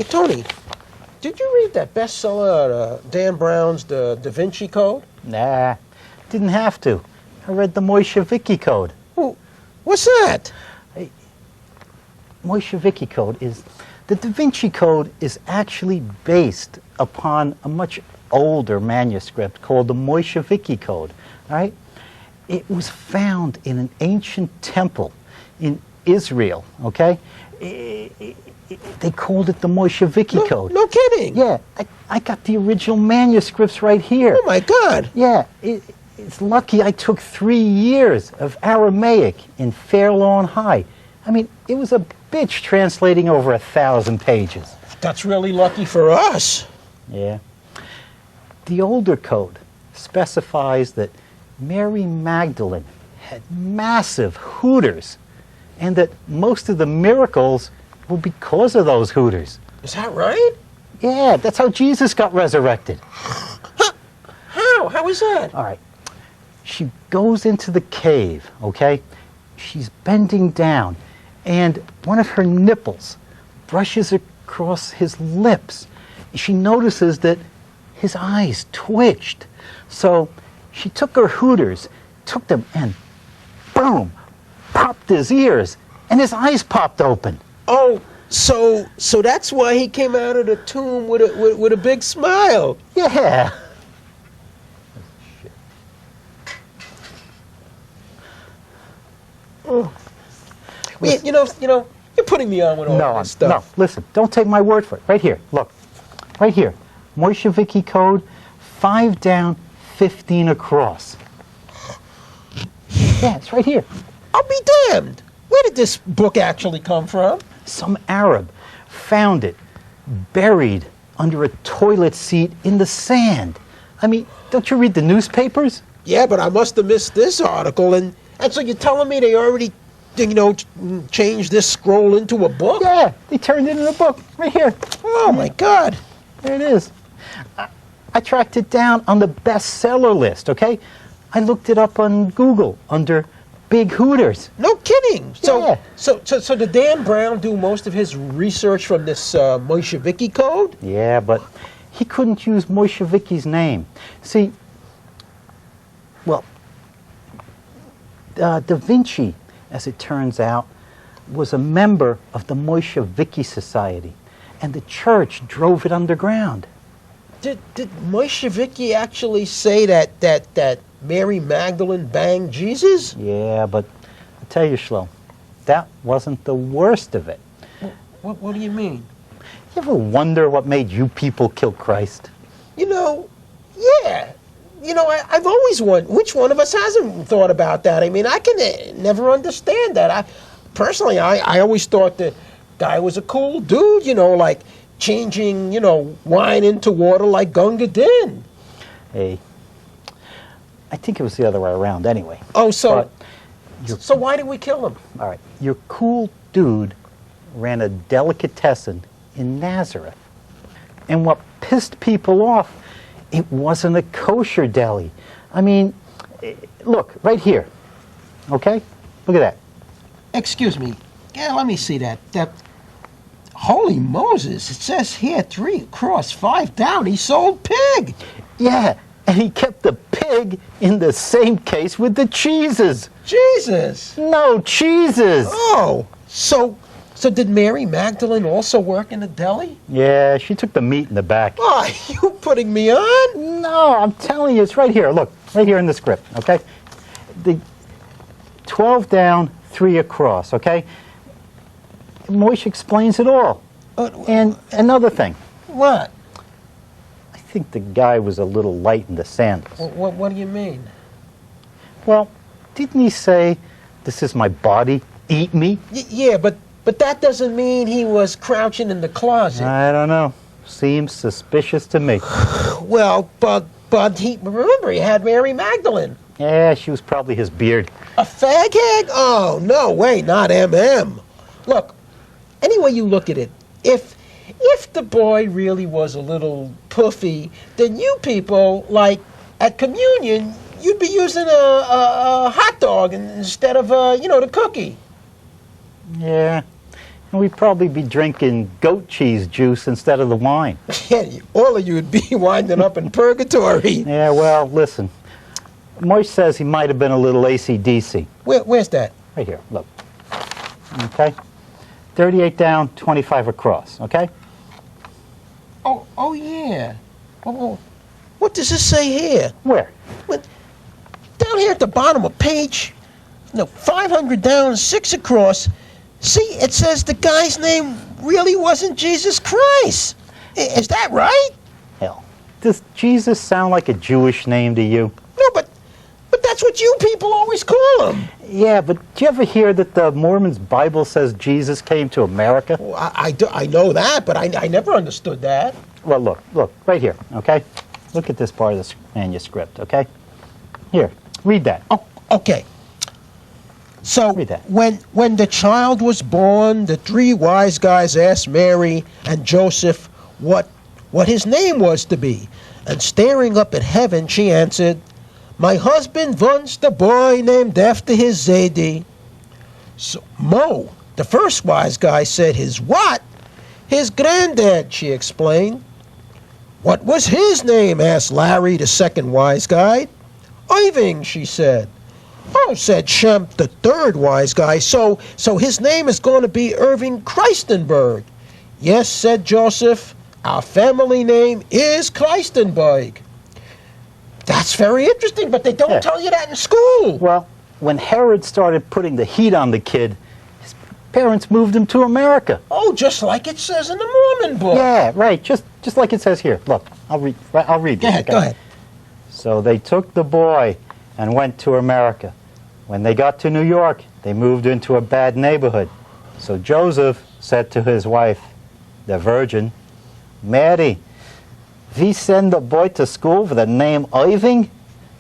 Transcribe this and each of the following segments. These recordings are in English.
Hey, Tony, did you read that bestseller, Dan Brown's Da Vinci Code? Nah, didn't have to. I read the MoishevickiCode. Well, what's that? MoishevickiCode is... The Da Vinci Code is actually based upon a much older manuscript called the MoishevickiCode, right? It was found in an ancient temple in Israel, okay? They called it the MoishevickiCode. No kidding. Yeah, I got the original manuscripts right here. Oh, my God. Yeah, it's lucky I took 3 years of Aramaic in Fair Lawn High. I mean, it was a bitch translating over 1,000 pages. That's really lucky for us. Yeah. The older code specifies that Mary Magdalene had massive hooters, and that most of the miracles were because of those hooters. Is that right? Yeah, that's how Jesus got resurrected. How? How is that? All right. She goes into the cave, okay? She's bending down, and one of her nipples brushes across his lips. She notices that his eyes twitched. So she took her hooters, took them, and boom, popped his ears, and his eyes popped open. Oh, so that's why he came out of the tomb with a big smile. Yeah. Oh. Wait, you know, you're putting me on with all this stuff. No, listen, don't take my word for it. Right here, look. Right here. Moishevicki Code, 5 down, 15 across. Yeah, it's right here. I'll be damned. Where did this book actually come from? Some Arab found it buried under a toilet seat in the sand. I mean, don't you read the newspapers? Yeah, but I must have missed this article. And so you're telling me they already, changed this scroll into a book? Yeah, they turned it into a book. Right here. Oh, my God. There it is. I tracked it down on the bestseller list, okay? I looked it up on Google under Big Hooters. No kidding. Yeah. So did Dan Brown do most of his research from this Moishevicki Code? Yeah, but he couldn't use Moishevicki's name. See, well, Da Vinci, as it turns out, was a member of the Moishevicki Society, and the church drove it underground. Did Moishevicki actually say that Mary Magdalene banged Jesus? Yeah, but I tell you, Shlo, that wasn't the worst of it. What do you mean? You ever wonder what made you people kill Christ? Yeah. I've always wondered, which one of us hasn't thought about that? I mean, I can never understand that. I always thought the guy was a cool dude, like changing, wine into water like Gunga Din. Hey, I think it was the other way around anyway. Oh, so why did we kill him? All right, your cool dude ran a delicatessen in Nazareth. And what pissed people off, it wasn't a kosher deli. I mean, look, right here, okay? Look at that. Excuse me. Yeah, let me see that. Holy Moses, it says here 3 across, 5 down. He sold pig. Yeah, and he kept the pig in the same case with the cheeses. Jesus. No, cheeses. Oh, so did Mary Magdalene also work in the deli? Yeah, she took the meat in the back. Oh, you putting me on? No, I'm telling you, it's right here. Look, right here in the script, okay? The 12 down, 3 across, okay? Moish explains it all. And another thing. What? I think the guy was a little light in the sandals. What do you mean? Well, didn't he say, "This is my body, eat me"? Yeah, but that doesn't mean he was crouching in the closet. I don't know. Seems suspicious to me. Well, but remember, he had Mary Magdalene. Yeah, she was probably his beard. A fag hag? Oh, no way, not M.M. Look, any way you look at it, if the boy really was a little puffy, then you people, like, at communion, you'd be using a hot dog instead of, the cookie. Yeah, We'd probably be drinking goat cheese juice instead of the wine. Yeah, all of you would be winding up in purgatory. Yeah, well, listen. Moish says he might have been a little AC/DC. Where's that? Right here, look. Okay? 38 down, 25 across, okay? Oh yeah. Oh, what does this say here? Where? Down here at the bottom of page, 500 down, 6 across. See, it says the guy's name really wasn't Jesus Christ. Is that right? Hell, does Jesus sound like a Jewish name to you? No, but that's what you people always call him. Yeah, but do you ever hear that the Mormon's Bible says Jesus came to America? Well, I know that, but I never understood that. Well, look, right here, okay? Look at this part of the manuscript, okay? Here, read that. Oh, okay. So Read that. when the child was born, the 3 wise guys asked Mary and Joseph what his name was to be. And staring up at heaven, she answered, "My husband wants the boy named after his Zadie." So Mo, the first wise guy, said, "His what?" "His granddad," she explained. "What was his name?" asked Larry, the second wise guy. "Irving," she said. "Oh," said Shemp, the third wise guy, so his name is going to be Irving Christenberg. "Yes," said Joseph, "our family name is Christenberg." That's very interesting, but they don't tell you that in school. Well, when Herod started putting the heat on the kid, his parents moved him to America. Oh, just like it says in the Mormon book. Yeah, right, just like it says here. Look, I'll read Go ahead, okay? go ahead. So they took the boy and went to America. When they got to New York, they moved into a bad neighborhood. So Joseph said to his wife, the virgin, "Mary, we send the boy to school with the name Irving?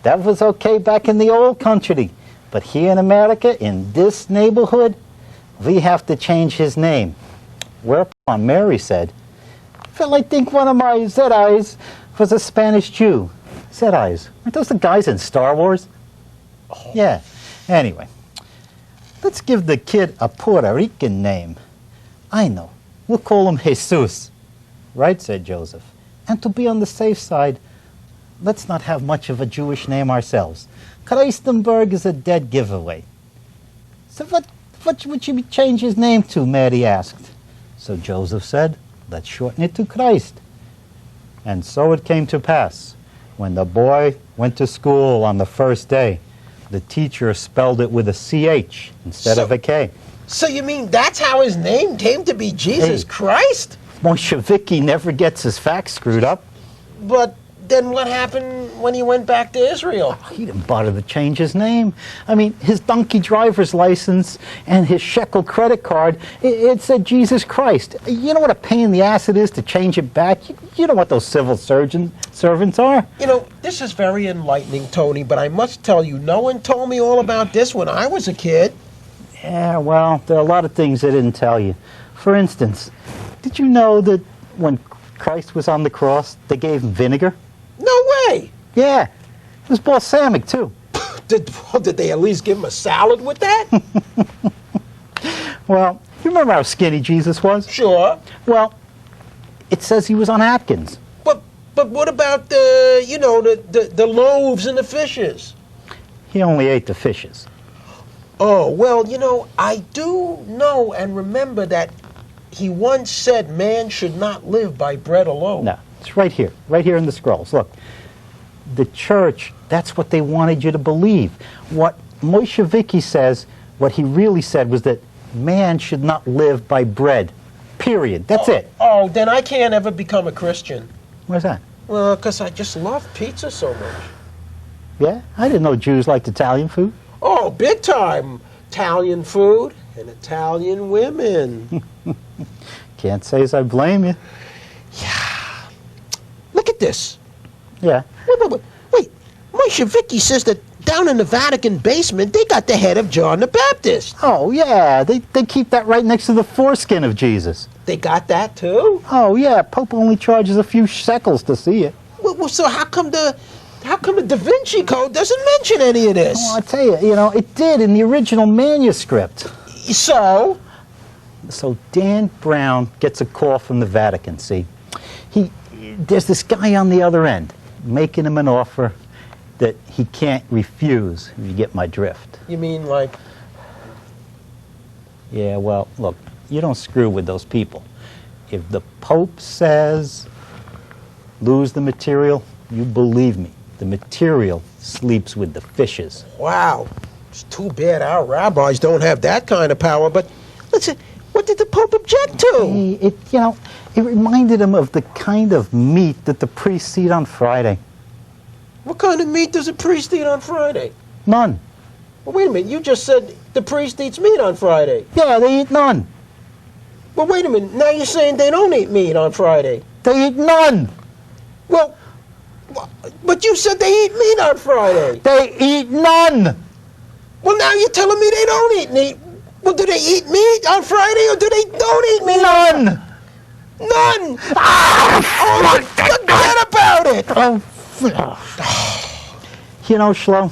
That was okay back in the old country. But here in America, in this neighborhood, we have to change his name." Whereupon Mary said, "Well, I think one of my Zedis was a Spanish Jew." Zedis, aren't those the guys in Star Wars? Oh. Yeah. Anyway, let's give the kid a Puerto Rican name. I know. We'll call him Jesus. "Right," said Joseph. "And to be on the safe side, let's not have much of a Jewish name ourselves. Christenberg is a dead giveaway." "So what would you change his name to?" Mary asked. So Joseph said, "Let's shorten it to Christ." And so it came to pass. When the boy went to school on the first day, the teacher spelled it with a CH instead of a K. So you mean that's how his name came to be Jesus Christ? Moishevicki never gets his facts screwed up. But then what happened when he went back to Israel? He didn't bother to change his name. I mean, his donkey driver's license and his shekel credit card, it said Jesus Christ. You know what a pain in the ass it is to change it back? You know what those civil servants are. This is very enlightening, Tony, but I must tell you, no one told me all about this when I was a kid. Yeah, well, there are a lot of things they didn't tell you. For instance, did you know that when Christ was on the cross, they gave him vinegar? No way! Yeah, it was balsamic, too. Did they at least give him a salad with that? Well, you remember how skinny Jesus was? Sure. Well, it says he was on Atkins. But what about the loaves and the fishes? He only ate the fishes. Oh, well, I do know and remember that he once said man should not live by bread alone. No, it's right here in the scrolls. Look, the church, that's what they wanted you to believe. What Moishevicki says, what he really said was that man should not live by bread, period. That's it. Oh, then I can't ever become a Christian. Why's that? Well, because I just love pizza so much. Yeah? I didn't know Jews liked Italian food. Oh, big time. Italian food and Italian women. Can't say as I blame you. Yeah. Look at this. Yeah. Wait. Moishevicki says that down in the Vatican basement, they got the head of John the Baptist. Oh, yeah. They keep that right next to the foreskin of Jesus. They got that, too? Oh, yeah. Pope only charges a few shekels to see it. Well, so how come the Da Vinci Code doesn't mention any of this? Well, I tell you, it did in the original manuscript. So? So Dan Brown gets a call from the Vatican, see? There's this guy on the other end making him an offer that he can't refuse, if you get my drift. You mean like... Yeah, well, look, you don't screw with those people. If the Pope says lose the material, you believe me, the material sleeps with the fishes. Wow. It's too bad our rabbis don't have that kind of power, but listen, what did the Pope object to? Hey, it reminded him of the kind of meat that the priests eat on Friday. What kind of meat does a priest eat on Friday? None. Well, wait a minute, you just said the priest eats meat on Friday. Yeah, they eat none. Well, wait a minute, now you're saying they don't eat meat on Friday. They eat none. Well, but you said they eat meat on Friday. They eat none. Well, now you're telling me they don't eat meat. Well, do they eat meat on Friday or do they don't eat meat? None. None. Oh, forget about it. You know, Shlo,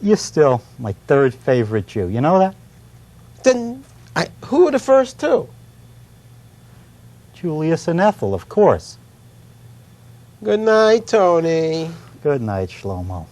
you're still my third favorite Jew. You know that? Then, who are the first two? Julius and Ethel, of course. Good night, Tony. Good night, Shlomo.